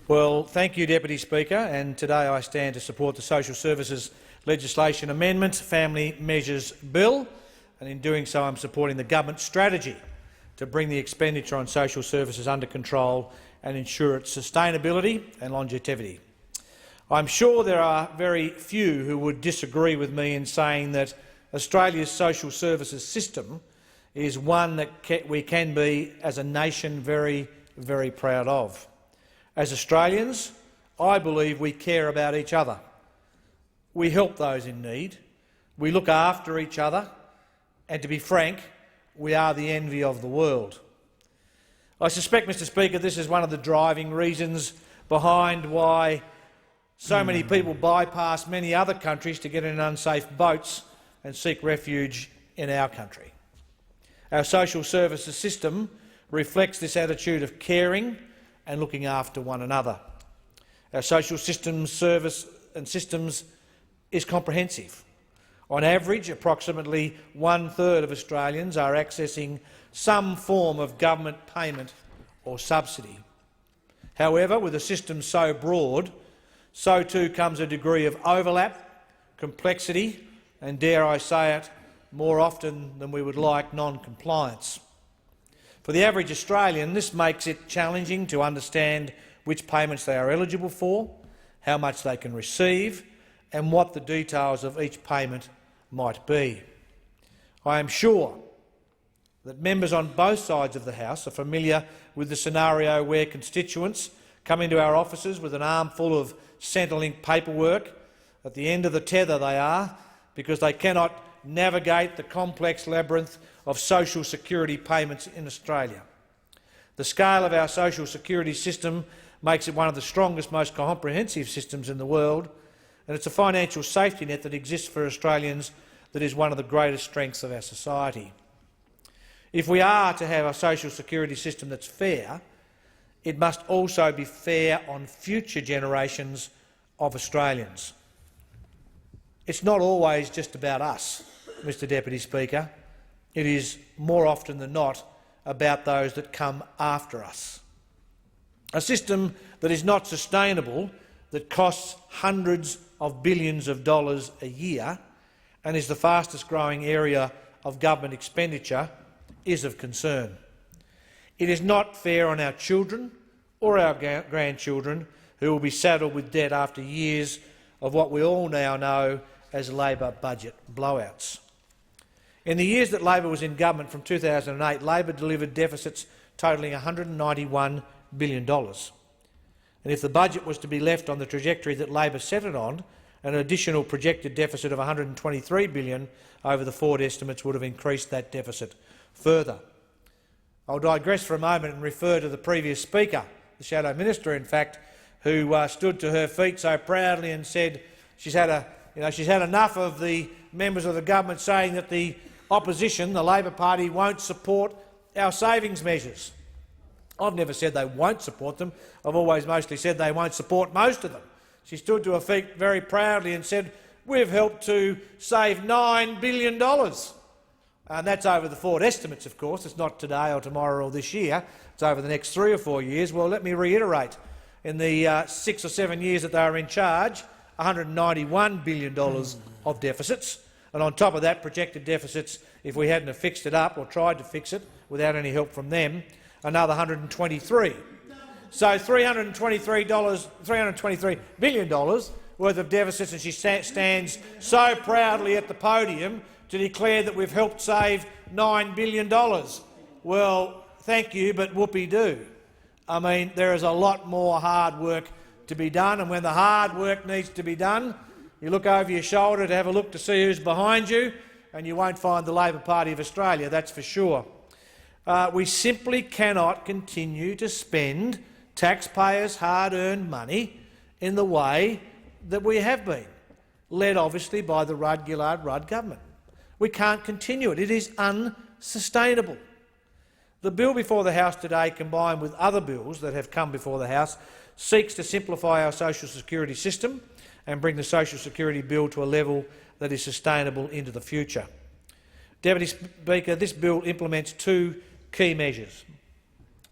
Well, thank you, Deputy Speaker, and today I stand to support the Social Services Legislation Amendment Family Measures Bill, and in doing so I'm supporting the government strategy to bring the expenditure on social services under control and ensure its sustainability and longevity. I'm sure there are very few who would disagree with me in saying that Australia's social services system is one that we can be, as a nation, very proud of. As Australians, I believe we care about each other. We help those in need, we look after each other, and to be frank, we are the envy of the world. I suspect, Mr Speaker, this is one of the driving reasons behind why so many people bypass many other countries to get in unsafe boats and seek refuge in our country. Our social services system reflects this attitude of caring and looking after one another. Our social systems is comprehensive. On average, approximately 1/3 of Australians are accessing some form of government payment or subsidy. However, with a system so broad, so too comes a degree of overlap, complexity and, dare I say it, more often than we would like, non-compliance. For the average Australian, this makes it challenging to understand which payments they are eligible for, how much they can receive, and what the details of each payment might be. I am sure that members on both sides of the House are familiar with the scenario where constituents come into our offices with an armful of Centrelink paperwork. At the end of the tether they are, because they cannot navigate the complex labyrinth of social security payments in Australia. The scale of our social security system makes it one of the strongest, most comprehensive systems in the world, and it's a financial safety net that exists for Australians that is one of the greatest strengths of our society. If we are to have a social security system that's fair, it must also be fair on future generations of Australians. It's not always just about us, Mr Deputy Speaker. It is more often than not about those that come after us. A system that is not sustainable, that costs hundreds of billions of dollars a year and is the fastest growing area of government expenditure, is of concern. It is not fair on our children or our grandchildren, who will be saddled with debt after years of what we all now know as Labor budget blowouts. In the years that Labor was in government from 2008, Labor delivered deficits totalling $191 billion. And if the budget was to be left on the trajectory that Labor set it on, an additional projected deficit of $123 billion over the Ford estimates would have increased that deficit further. I'll digress for a moment and refer to the previous Speaker, the Shadow Minister, in fact, who stood to her feet so proudly and said she's had enough of the members of the government saying that the opposition, the Labor Party, won't support our savings measures. I've never said they won't support them. I've always mostly said they won't support most of them. She stood to her feet very proudly and said, "We've helped to save $9 billion. And that's over the Ford estimates, of course. It's not today or tomorrow or this year. It's over the next 3 or 4 years. Well, let me reiterate. In the 6 or 7 years that they were in charge, $191 billion of deficits, and on top of that, projected deficits, if we hadn't have fixed it up or tried to fix it without any help from them, another $123. So $323 billion worth of deficits, and she stands so proudly at the podium to declare that we've helped save $9 billion. Well, thank you, but whoopee-doo. I mean, there is a lot more hard work to be done, and when the hard work needs to be done, you look over your shoulder to have a look to see who's behind you, and you won't find the Labor Party of Australia, that's for sure. We simply cannot continue to spend taxpayers' hard-earned money in the way that we have been, led obviously by the Rudd-Gillard-Rudd government. We can't continue it. It is unsustainable. The bill before the House today, combined with other bills that have come before the House, seeks to simplify our social security system and bring the social security bill to a level that is sustainable into the future. Deputy Speaker, this bill implements 2 key measures.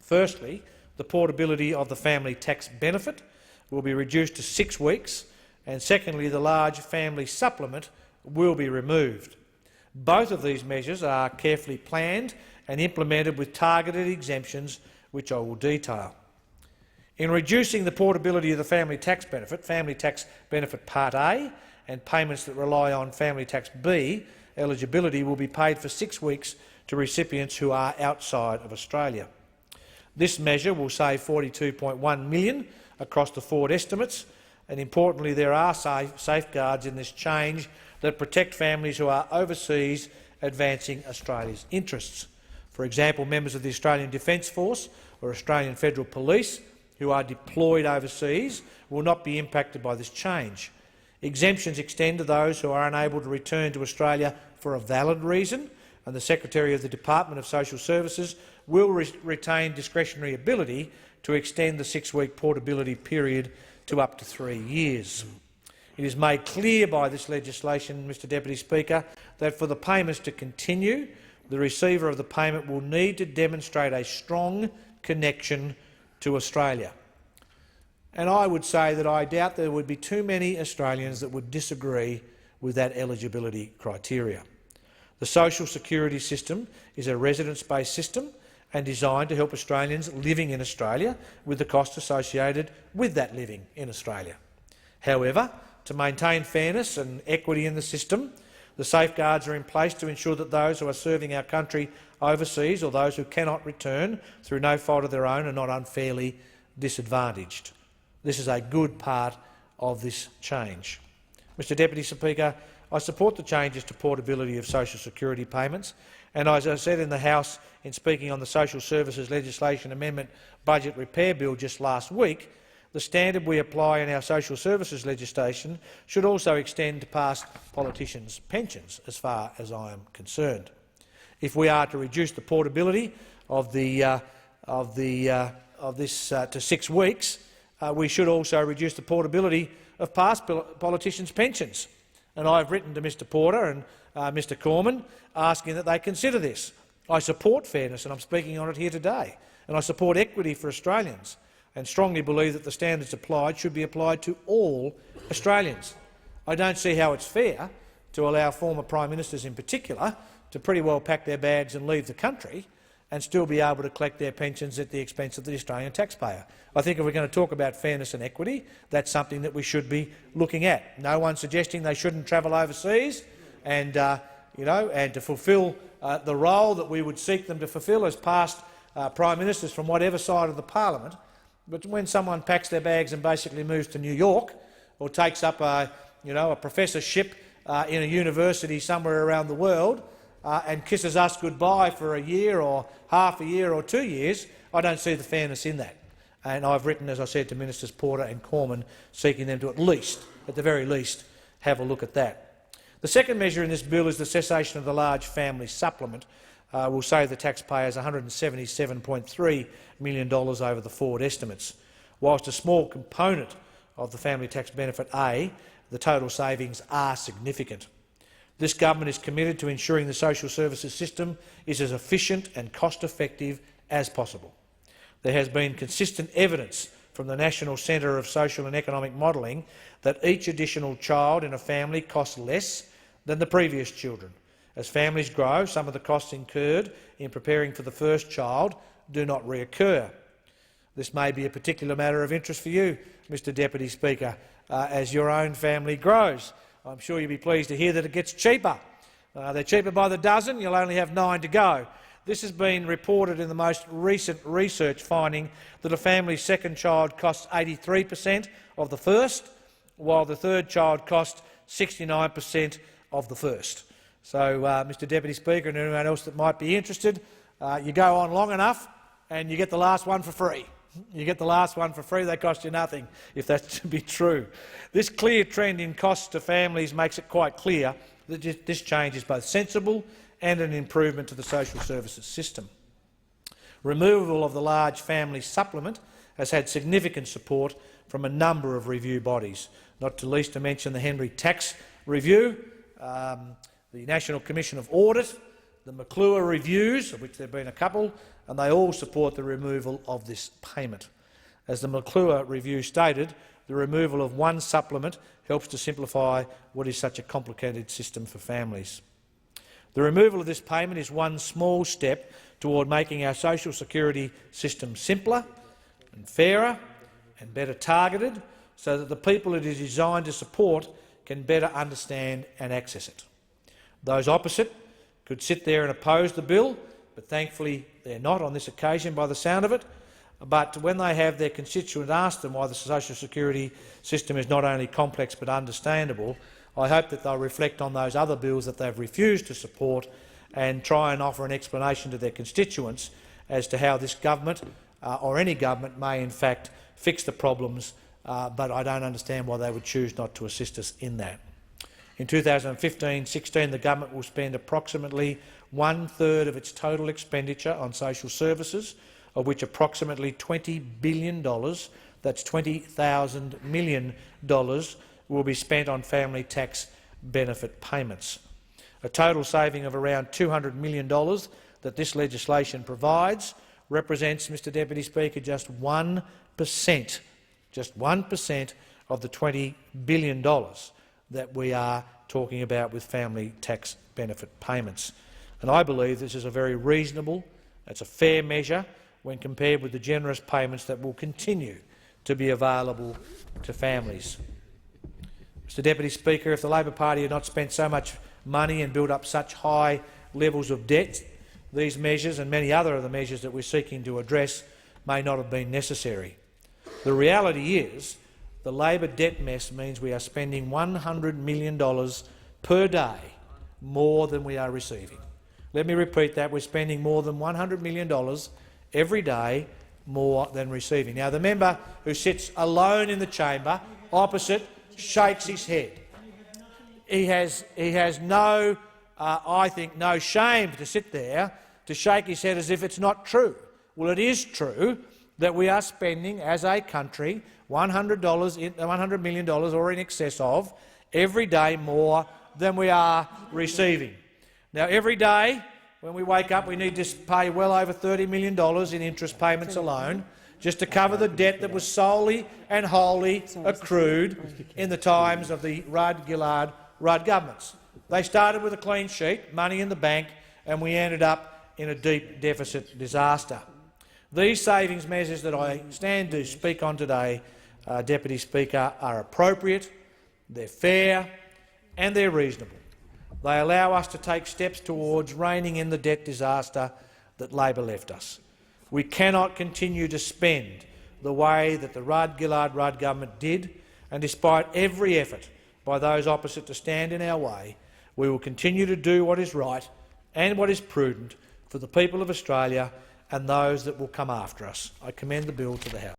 Firstly, the portability of the family tax benefit will be reduced to 6 weeks, and secondly, the large family supplement will be removed. Both of these measures are carefully planned and implemented with targeted exemptions, which I will detail. In reducing the portability of the Family Tax Benefit Part A, and payments that rely on Family Tax B, eligibility will be paid for 6 weeks to recipients who are outside of Australia. This measure will save $42.1 million across the forward estimates, and importantly, there are safeguards in this change that protect families who are overseas advancing Australia's interests. For example, members of the Australian Defence Force or Australian Federal Police who are deployed overseas will not be impacted by this change. Exemptions extend to those who are unable to return to Australia for a valid reason, and the Secretary of the Department of Social Services will retain discretionary ability to extend the 6-week portability period to up to 3 years. It is made clear by this legislation, Mr Deputy Speaker, that for the payments to continue, the receiver of the payment will need to demonstrate a strong connection to Australia. And I would say that I doubt there would be too many Australians that would disagree with that eligibility criteria. The social security system is a residence-based system and designed to help Australians living in Australia with the costs associated with that living in Australia. However, to maintain fairness and equity in the system, the safeguards are in place to ensure that those who are serving our country overseas or those who cannot return through no fault of their own are not unfairly disadvantaged. This is a good part of this change. Mr Deputy Speaker, I support the changes to portability of social security payments, and as I said in the House in speaking on the Social Services Legislation Amendment Budget Repair Bill just last week, the standard we apply in our social services legislation should also extend to past politicians' pensions, as far as I am concerned. If we are to reduce the portability of this to 6 weeks, we should also reduce the portability of past politicians' pensions. And I have written to Mr Porter and Mr Cormann asking that they consider this. I support fairness, and I'm speaking on it here today, and I support equity for Australians, and strongly believe that the standards applied should be applied to all Australians. I don't see how it's fair to allow former Prime Ministers in particular to pretty well pack their bags and leave the country and still be able to collect their pensions at the expense of the Australian taxpayer. I think if we're going to talk about fairness and equity, that's something that we should be looking at. No one's suggesting they shouldn't travel overseas and to fulfil the role that we would seek them to fulfil as past Prime Ministers from whatever side of the Parliament. But when someone packs their bags and basically moves to New York, or takes up a professorship in a university somewhere around the world, and kisses us goodbye for a year or half a year or 2 years, I don't see the fairness in that. And I've written, as I said, to Ministers Porter and Cormann, seeking them to at the very least, have a look at that. The second measure in this bill is the cessation of the large family supplement. Will save the taxpayers $177.3 million over the forward estimates. Whilst a small component of the Family Tax Benefit A, the total savings are significant. This government is committed to ensuring the social services system is as efficient and cost-effective as possible. There has been consistent evidence from the National Centre of Social and Economic Modelling that each additional child in a family costs less than the previous children. As families grow, some of the costs incurred in preparing for the first child do not reoccur. This may be a particular matter of interest for you, Mr Deputy Speaker, as your own family grows. I'm sure you'll be pleased to hear that it gets cheaper. They're cheaper by the dozen. You'll only have 9 to go. This has been reported in the most recent research, finding that a family's second child costs 83% of the first, while the third child costs 69% of the first. So, Mr Deputy Speaker and anyone else that might be interested, you go on long enough and you get the last one for free. You get the last one for free, they cost you nothing, if that's to be true. This clear trend in costs to families makes it quite clear that this change is both sensible and an improvement to the social services system. Removal of the large family supplement has had significant support from a number of review bodies, not to least to mention the Henry Tax Review, the National Commission of Audit, the McClure Reviews, of which there have been a couple, and they all support the removal of this payment. As the McClure review stated, the removal of one supplement helps to simplify what is such a complicated system for families. The removal of this payment is one small step toward making our social security system simpler and fairer and better targeted, so that the people it is designed to support can better understand and access it. Those opposite could sit there and oppose the bill, but thankfully they're not on this occasion by the sound of it. But when they have their constituents ask them why the social security system is not only complex but understandable, I hope that they'll reflect on those other bills that they've refused to support and try and offer an explanation to their constituents as to how this government or any government may in fact fix the problems, but I don't understand why they would choose not to assist us in that. In 2015-16, the government will spend approximately 1/3 of its total expenditure on social services, of which approximately $20 billion, that's $20,000 million, will be spent on family tax benefit payments. A total saving of around $200 million that this legislation provides represents, Mr Deputy Speaker, just 1% of the $20 billion that we are talking about with family tax benefit payments. And I believe this is a very reasonable, it's a fair measure when compared with the generous payments that will continue to be available to families. Mr Deputy Speaker, if the Labor Party had not spent so much money and built up such high levels of debt, these measures and many other of the measures that we're seeking to address may not have been necessary. The reality is the Labor debt mess means we are spending $100 million per day more than we are receiving. Let me repeat that. We're spending more than $100 million every day more than receiving. Now, the member who sits alone in the chamber opposite shakes his head. He has no, I think, no shame to sit there to shake his head as if it's not true. Well, it is true that we are spending, as a country, $100 million or in excess of every day more than we are receiving. Now, every day when we wake up, we need to pay well over $30 million in interest payments alone, just to cover the debt that was solely and wholly accrued in the times of the Rudd-Gillard-Rudd governments. They started with a clean sheet, money in the bank, and we ended up in a deep deficit disaster. These savings measures that I stand to speak on today, Deputy Speaker, are appropriate, they're fair and they're reasonable. They allow us to take steps towards reining in the debt disaster that Labor left us. We cannot continue to spend the way that the Rudd-Gillard-Rudd government did, and despite every effort by those opposite to stand in our way, we will continue to do what is right and what is prudent for the people of Australia and those that will come after us. I commend the bill to the House.